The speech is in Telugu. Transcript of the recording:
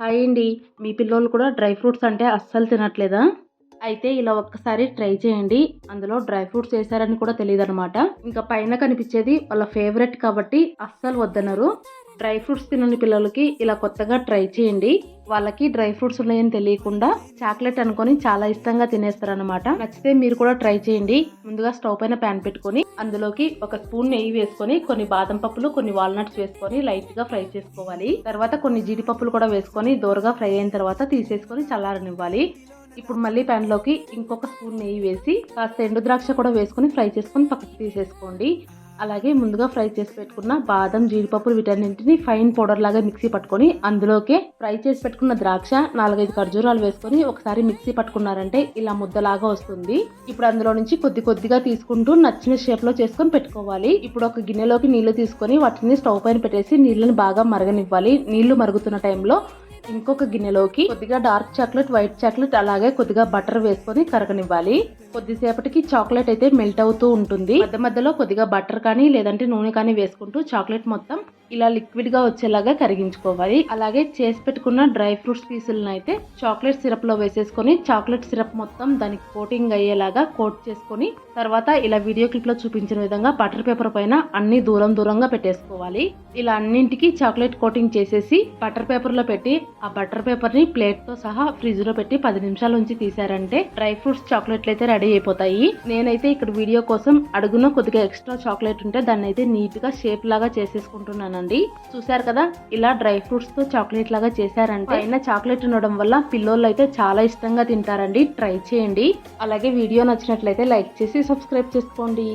హాయ్ అండి. మీ పిల్లోళ్ళు కూడా డ్రై ఫ్రూట్స్ అంటే అస్సలు తినట్లేదా? అయితే ఇలా ఒక్కసారి ట్రై చేయండి. అందులో డ్రై ఫ్రూట్స్ ఏసారని కూడా తెలీదనమాట. ఇంకా పైన కనిపించేది వాళ్ళ ఫేవరెట్ కాబట్టి అస్సలు వద్దనరు. డ్రై ఫ్రూట్స్ తినని పిల్లలకి ఇలా కొత్తగా ట్రై చేయండి. వాళ్ళకి డ్రై ఫ్రూట్స్ ఉన్నాయని తెలియకుండా చాక్లెట్ అనుకొని చాలా ఇష్టంగా తినేస్తారనమాట. నచ్చితే మీరు కూడా ట్రై చేయండి. ముందుగా స్టవ్ పైన ప్యాన్ పెట్టుకొని అందులోకి ఒక స్పూన్ నెయ్యి వేసుకొని కొన్ని బాదం పప్పులు, కొన్ని వాల్నట్స్ వేసుకొని లైట్ గా ఫ్రై చేసుకోవాలి. తర్వాత కొన్ని జీడిపప్పులు కూడా వేసుకొని దోరగా ఫ్రై అయిన తర్వాత తీసేసుకొని చల్లారనివ్వాలి. ఇప్పుడు మళ్ళీ ప్యాన్ లోకి ఇంకొక స్పూన్ నెయ్యి వేసి కాస్త ఎండు ద్రాక్ష కూడా వేసుకొని ఫ్రై చేసుకొని పక్కకు తీసేసుకోండి. అలాగే ముందుగా ఫ్రై చేసి పెట్టుకున్న బాదం, జీడిపప్పులు వీటన్నింటిని ఫైన్ పౌడర్ లాగా మిక్సీ పట్టుకొని అందులోకే ఫ్రై చేసి పెట్టుకున్న ద్రాక్ష, 4-5 ఖర్జూరాలు వేసుకొని ఒకసారి మిక్సీ పట్టుకున్నారంటే ఇలా ముద్దలాగా వస్తుంది. ఇప్పుడు అందులో నుంచి కొద్ది కొద్దిగా తీసుకుంటూ నచ్చిన షేప్ లో చేసుకొని పెట్టుకోవాలి. ఇప్పుడు ఒక గిన్నెలోకి నీళ్లు తీసుకొని వాటిని స్టవ్ పైన పెట్టేసి నీళ్ళని బాగా మరగనివ్వాలి. నీళ్లు మరుగుతున్న టైంలో ఇంకొక గిన్నెలోకి కొద్దిగా డార్క్ చాక్లెట్, వైట్ చాక్లెట్ అలాగే కొద్దిగా బటర్ వేసుకొని కరగనివ్వాలి. కొద్దిసేపటికి చాక్లెట్ అయితే మెల్ట్ అవుతూ ఉంటుంది. మధ్య మధ్యలో కొద్దిగా బటర్ కానీ లేదంటే నూనె కానీ వేసుకుంటూ చాక్లెట్ మొత్తం ఇలా లిక్విడ్ గా వచ్చేలాగా కరిగించుకోవాలి. అలాగే చేసి పెట్టుకున్న డ్రై ఫ్రూట్స్ పీసులను అయితే చాక్లెట్ సిరప్ లో వేసేసుకొని చాక్లెట్ సిరప్ మొత్తం దానికి కోటింగ్ అయ్యేలాగా కోట్ చేసుకొని తర్వాత ఇలా వీడియో క్లిప్ లో చూపించిన విధంగా బటర్ పేపర్ పైన అన్ని దూరంగా పెట్టేసుకోవాలి. ఇలా అన్నింటికి చాక్లెట్ కోటింగ్ చేసేసి బటర్ పేపర్ లో పెట్టి ఆ బటర్ పేపర్ ని ప్లేట్ తో సహా ఫ్రిడ్జ్ లో పెట్టి 10 నిమిషాల నుంచి తీసారంటే డ్రై ఫ్రూట్స్ చాక్లెట్లు అయితే రెడీ అయిపోతాయి. నేనైతే ఇక్కడ వీడియో కోసం అడుగున కొద్దిగా ఎక్స్ట్రా చాక్లెట్ ఉంటే దాన్ని అయితే నీట్ గా షేప్ లాగా చేసేసుకుంటున్నానండి. చూసారు కదా, ఇలా డ్రై ఫ్రూట్స్ తో చాక్లెట్ లాగా చేశారంటే పైన చాక్లెట్ ఉండడం వల్ల పిల్లోళ్ళు అయితే చాలా ఇష్టంగా తింటారండి. ట్రై చేయండి. అలాగే వీడియో నచ్చినట్లయితే లైక్ చేసి సబ్స్క్రైబ్ చేసుకోండి.